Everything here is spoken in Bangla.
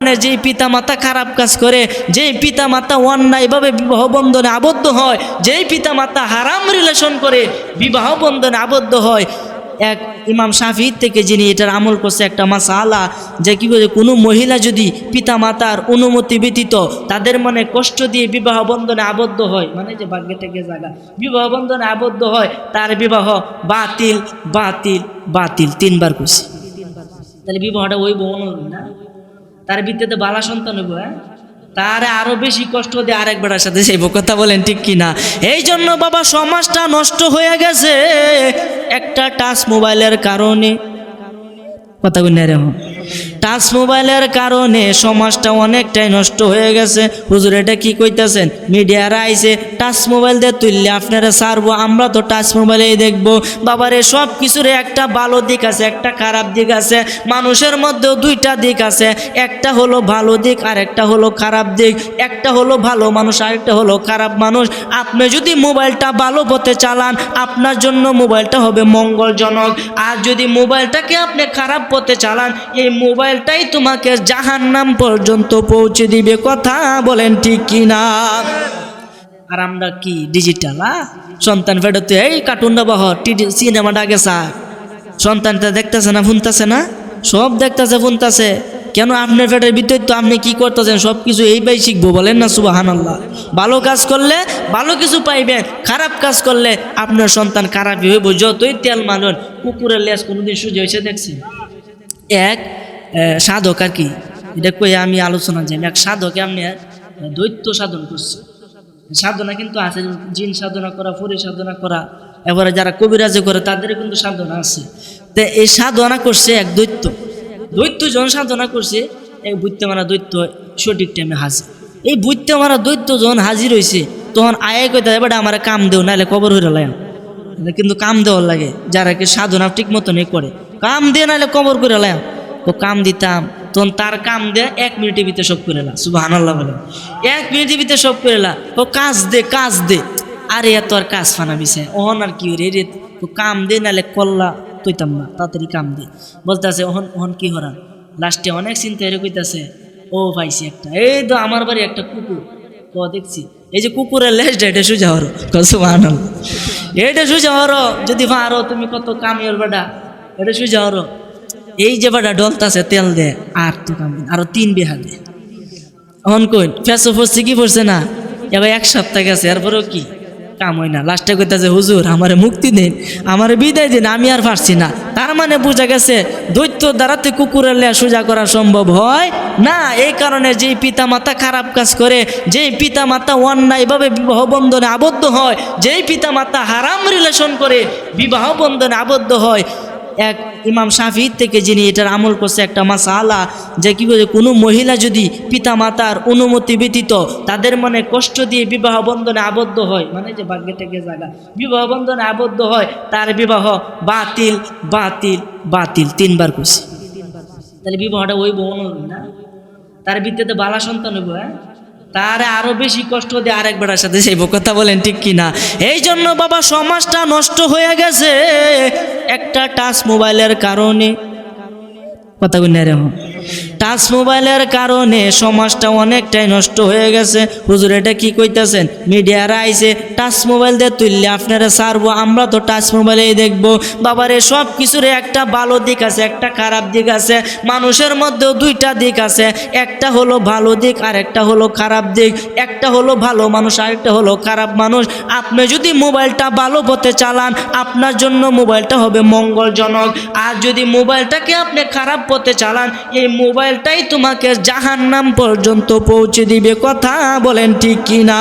কারণে যেই পিতামাতা খারাপ কাজ করে, যেই পিতামাতা অন্যায়ভাবে বিবাহ বন্ধনে আবদ্ধ হয়, যেই পিতামাতা হারাম রিলেশন করে বিবাহ বন্ধনে আবদ্ধ হয়, এক ইমাম শাফি থেকে যিনি এটার আমল করছে একটা মাসালা, যে কি বলে কোনো মহিলা যদি পিতামাতার অনুমতি ব্যতীত তাদের মনে কষ্ট দিয়ে বিবাহ বন্ধনে আবদ্ধ হয়, মানে যে ভাগ্যে থেকে জায়গা বিবাহ বন্ধনে আবদ্ধ হয়, তার বিবাহ বাতিল বাতিল বাতিল 3 বার করছে। তাহলে বিবাহটা ওই বোন না, তার ভিত্তিতে বালা সন্তান হইব, তার আরো বেশি কষ্ট দিয়ে আরেক বেড়ার সাথে সেই কথা বলেন ঠিক কিনা? এই জন্য বাবা সমাজটা নষ্ট হয়ে গেছে একটা টাচ মোবাইলের কারণে। কথা কই না রে, টাচ মোবাইলের কারণে সমাজটা অনেকটাই নষ্ট হয়ে গেছে। হুজুর এটা কি কইতেছেন? মিডিয়ারা আইছে টাচ মোবাইল দিয়ে তুললে আপনারা ছাড়বো, আমরা তো টাচ মোবাইলেই দেখবো। বাবারে সব কিছুর একটা ভালো দিক আছে, একটা খারাপ দিক আছে। মানুষের মধ্যেও 2টা দিক আছে, একটা হলো ভালো দিক আর একটা হলো খারাপ দিক। একটা হলো ভালো মানুষ আর একটা হলো খারাপ মানুষ। আপনি যদি মোবাইলটা ভালো পথে চালান আপনার জন্য মোবাইলটা হবে মঙ্গলজনক, আর যদি মোবাইলটাকে আপনি খারাপ পথে চালান এই মোবাইলটাই তোমাকে জাহান্নাম পর্যন্ত পৌঁছে দিবে। কথা বলেন ঠিক কিনা? আর আমরা কি ডিজিটাল সন্তান ফেরত এই কার্টুনটা বহর সিনেমাটা গেছা, সন্তানটা দেখতেছে না শুনতেছে না, সব দেখতেছে শুনতেছে। কেন? আপনার পেটের ভিতরে তো আপনি কি করতেছেন সব কিছু এইভাবে শিখবো, বলেন না সুবহানাল্লাহ। ভালো কাজ করলে ভালো কিছু পাইবেন, খারাপ কাজ করলে আপনার সন্তান খারাপই হইব। যতই তেল মালন কুকুরের লেজ কোনোদিন সুজে হয়েছে দেখছি? এক সাধক আর কি, এটা কই আমি আলোচনা যাই, এক সাধকে আপনি দৈত্য সাধন করছে। সাধনা কিন্তু আছে, জিন সাধনা করা, ফরি সাধনা করা, এবারে যারা কবিরাজি করে তাদের কিন্তু সাধনা আছে। তো এই সাধনা করছে এক দৈত্য, দৈত্য যখন সাধনা করছে এই বুঝতে মারা দৈত্য সঠিক টাইমে হাজির। এই বুঝতে মারা দৈত্য যখন হাজির হয়েছে তখন আয় কইতে এবার আমার কাম দেও, নাহলে কবর হয়ে লাম। কিন্তু কাম দেওয়ার লাগে যারা কি সাধনা ঠিক মতনই করে, কাম দিয়ে নাহলে কবর করে লাম। তো কাম দিতাম তখন তার কাম দিয়ে 1 মিনিটের ভিতরে সব করে লা। সুবহানাল্লাহ বলে 1 মিনিটের ভিতরে সব করে লা। তো কাজ দে কাজ দে, আরে এত আর কাজ ফানা বিষয় ওহন আর কি রে, তো কাম দে নাহলে কল্লা কইতাম না, তাড়াতাড়ি কাম দে বলতেছে। ওহন কি হরান লাস্টে অনেক চিন্তা এর কইতাছে, ও পাইছি একটা, এই তো আমার বাড়ি একটা কুকুর, ও দেখছি এই যে কুকুরের লেজটা এটা সুজা হরো। সুবহানাল্লাহ, এটা সুজা হরো যদি পারো তুমি, কত কামিয়ার বেটা, এটা সুজা হরো। এই যে বেটা ডলতাছে তেল দে, আর তো কাম আরো 3 বিঘা দে। অন কই ফেসো পড়ছে কি পড়ছে না, এবার 1 সপ্তাহ গেছে এরপরেও কি কাম হয় না। লাস্টে কইতাছে হুজুর আমারে মুক্তি দিন, আমারে বিদায় দিন, আমি আর পারছি না। তার মানে বোঝা গেছে দৈত্য দ্বারাতে কুকুরের লেয়া সোজা করা সম্ভব হয় না। এই কারণে যেই পিতামাতা খারাপ কাজ করে, যেই পিতামাতা অন্যায়ভাবে বিবাহ বন্ধনে আবদ্ধ হয়, যেই পিতামাতা হারাম রিলেশন করে বিবাহ বন্ধনে আবদ্ধ হয়, এক ইমাম শাফি থেকে যিনি এটার আমল করছে একটা মাসালা, যে কি বলে কোনো মহিলা যদি পিতামাতার অনুমতি ব্যতীত তাদের মনে কষ্ট দিয়ে বিবাহ বন্ধনে আবদ্ধ হয়, মানে যে ভাগ্যে থেকে জায়গা বিবাহ বন্ধনে আবদ্ধ হয়, তার বিবাহ বাতিল বাতিল বাতিল 3 বার করছে। তাহলে বিবাহটা ওই বোন না, তার ভিত্তিতে বালা সন্তান হইব, তার আরো বেশি কষ্ট দিয়ে আরেক বেড়ার সাথে সেই কথা বলেন ঠিক কিনা? এই জন্য বাবা সমাজটা নষ্ট হয়ে গেছে একটা টাচ মোবাইলের কারণে। কথা কই না রে, টাচ মোবাইলের কারণে সমাজটা অনেকটাই নষ্ট হয়ে গেছে। হুজুর এটা কি কইতেছেন? মিডিয়ারা আইছে টাচ মোবাইল দিয়ে তুললে আপনারা ছাড়বো, আমরা তো টাচ মোবাইলেই দেখবো। বাবারে সব কিছুর একটা ভালো দিক আছে, একটা খারাপ দিক আছে। মানুষের মধ্যেও 2টা দিক আছে, একটা হলো ভালো দিক আর একটা হলো খারাপ দিক। একটা হলো ভালো মানুষ আর একটা হলো খারাপ মানুষ। আপনি যদি মোবাইলটা ভালো পথে চালান আপনার জন্য মোবাইলটা হবে মঙ্গলজনক, আর যদি মোবাইলটাকে আপনি খারাপ পথে চালান এই মোবাইলটাই তোমাকে জাহান্নাম পর্যন্ত পৌঁছে দিবে। কথা বলেন ঠিক কিনা?